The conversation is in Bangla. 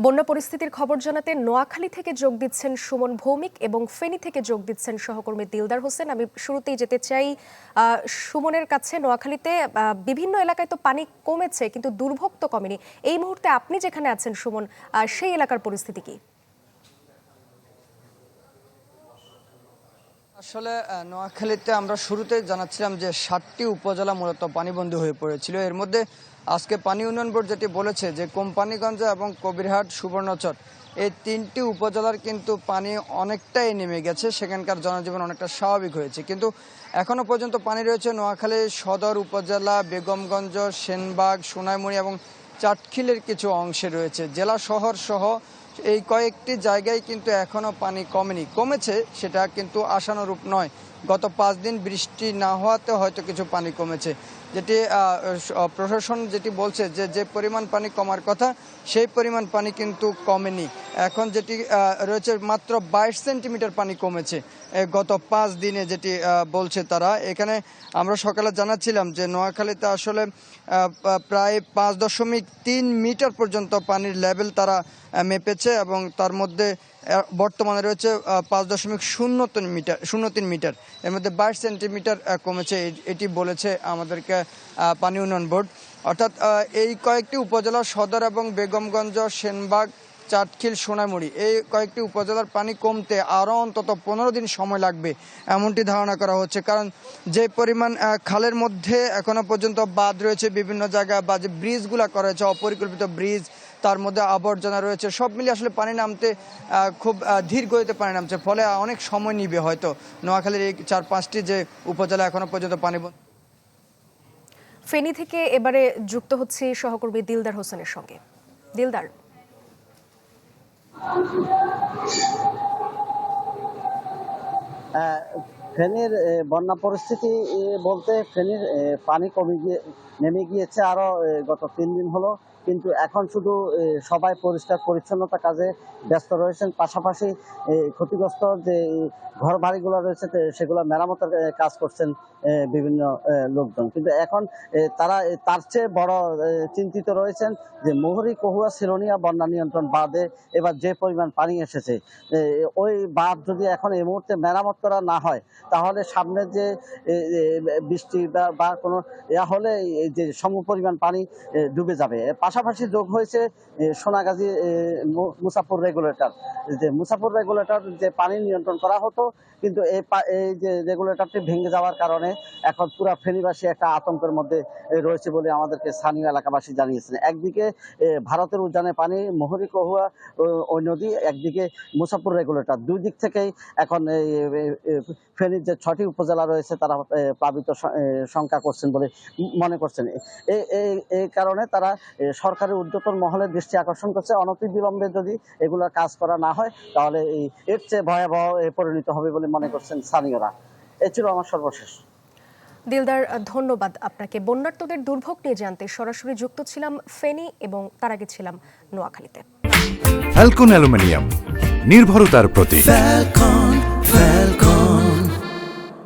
বন্যা পরিস্থিতির খবর জানাতে নোয়াখালী থেকে যোগ দিচ্ছেন সুমন ভৌমিক এবং ফেনী থেকে যোগ দিচ্ছেন সহকর্মী দিলদার হোসেন। আমি শুরুতেই যেতে চাই সুমনের কাছে। নোয়াখালীতে বিভিন্ন এলাকায় তো পানি কমেছে, কিন্তু দুর্ভোগ তো কমেনি। এই মুহূর্তে আপনি যেখানে আছেন সুমন, সেই এলাকার পরিস্থিতি কি? আসলে নোয়াখালীতে আমরা শুরুতে জানাচ্ছিলাম যে 7টি উপজেলা মূলত পানিবন্দী হয়ে পড়েছিল। এর মধ্যে আজকে পানি উন্নয়ন বোর্ড যেটি বলেছে যে কোম্পানিগঞ্জ এবং কবিরহাট সুবর্ণচর এই 3টি উপজেলার কিন্তু পানি অনেকটাই নেমে গেছে, সেখানকার জনজীবন অনেকটা স্বাভাবিক হয়েছে। কিন্তু এখনো পর্যন্ত পানি রয়েছে নোয়াখালী সদর উপজেলা, বেগমগঞ্জ, সেনবাগ, সোনাইমুড়ি এবং চাটখিলের কিছু অংশে রয়েছে। জেলা শহর সহ এই কয়েকটি জায়গায় কিন্তু এখনো পানি কমেনি। কমেছে সেটা কিন্তু আশানুরূপ নয়। গত 5 দিন বৃষ্টি না হওয়াতে হয়তো কিছু পানি কমেছে, যেটি প্রশাসন যেটি বলছে যে পরিমাণ পানি কমার কথা সেই পরিমাণ পানি কিন্তু কমেনি। এখন যেটি রয়েছে মাত্র 22 সেন্টিমিটার পানি কমেছে গত 5 দিনে, যেটি বলছে তারা। এখানে আমরা সকালে জানাচ্ছিলাম যে নোয়াখালীতে আসলে প্রায় 5.3 মিটার পর্যন্ত পানির লেভেল তারা মেপেছে এবং তার মধ্যে বর্তমানে রয়েছে 5.03 মিটার। এর মধ্যে 22 সেন্টিমিটার কমেছে, এটি বলেছে আমাদেরকে পানি উন্নয়ন বোর্ড। অর্থাৎ এই কয়েকটি উপজেলা সদর এবং বেগমগঞ্জ, সেনবাগ, চাটখিল, সোনাইমুড়ি এই কয়েকটি উপজেলার পানি কমতে আরও অন্তত 15 দিন সময় লাগবে এমনটি ধারণা করা হচ্ছে। কারণ যে পরিমাণ খালের মধ্যে এখনো পর্যন্ত বাঁধ রয়েছে বিভিন্ন জায়গায়, বা যে ব্রিজগুলো করা হয়েছে অপরিকল্পিত ব্রিজ, তার মধ্যে আবর্জনা রয়েছে, সব মিলিয়ে আসলে পানি নামতে খুব ধীর গতিতে পানি নামছে। ফলে অনেক সময় নিবে হয়তো নোয়াখালীর এই 4-5টি যে উপজেলা এখনো পর্যন্ত পানি। ফেনী থেকে এবারে যুক্ত হচ্ছে সহকর্মী দিলদার হোসেনের সঙ্গে। দিলদার, ফেনীর বন্যা পরিস্থিতি বলতে ফেনীর পানি নেমে গিয়েছে আরো গত 3 দিন হলো, কিন্তু এখন শুধু সবাই পরিষ্কার পরিচ্ছন্নতা কাজে ব্যস্ত রয়েছেন। পাশাপাশি ক্ষতিগ্রস্ত যে ঘর বাড়িগুলো রয়েছে সেগুলো মেরামতের কাজ করছেন বিভিন্ন লোকজন। কিন্তু এখন তারা তার চেয়ে বড় চিন্তিত রয়েছেন যে মুহুরী, কহুয়া, সিলোনিয়া বন্যা নিয়ন্ত্রণ বাঁধে এবার যে পরিমাণ পানি এসেছে, ওই বাঁধ যদি এখন এই মুহূর্তে মেরামত করা না হয় তাহলে সামনে যে বৃষ্টি বা কোনো হলে যে সমপরিমাণ পানি ডুবে যাবে। পাশাপাশি যোগ হয়েছে সোনাগাজী মুসাফর রেগুলেটর, যে মুসাফর রেগুলেটর যে পানি নিয়ন্ত্রণ করা হতো, কিন্তু এই যে রেগুলেটরটি ভেঙে যাওয়ার কারণে এখন পুরা ফেনীবাসী একটা আতঙ্কের মধ্যে রয়েছে বলে আমাদেরকে স্থানীয় এলাকাবাসী জানিয়েছেন। একদিকে ভারতের উজানে পানি, মুহুরী, কহুয়া ওই নদী, একদিকে মুসাফর রেগুলেটর, দুই দিক থেকেই এখন ফেনীর যে 6টি উপজেলা রয়েছে তারা প্লাবিত শঙ্কা করছেন বলে মনে করছেন। এই কারণে তারা সরকারের ঊর্ধ্বতন মহলের দৃষ্টি আকর্ষণ করছে, অনতিবিলম্বে যদি এগুলোর কাজ করা না হয় তাহলে এর চেয়ে ভয়াবহ পরিণত হবে বলে মনে করছেন স্থানীয়রা। এই ছিল আমার সর্বশেষ। দিলদার, ধন্যবাদ আপনাকে। বন্যার্তদের দুর্ভোগ নিয়ে জানতে সরাসরি যুক্ত ছিলাম ফেনী এবং তার আগে ছিলাম নোয়াখালীতে। ফ্যালকন অ্যালুমিনিয়াম, নির্ভরতার প্রতীক।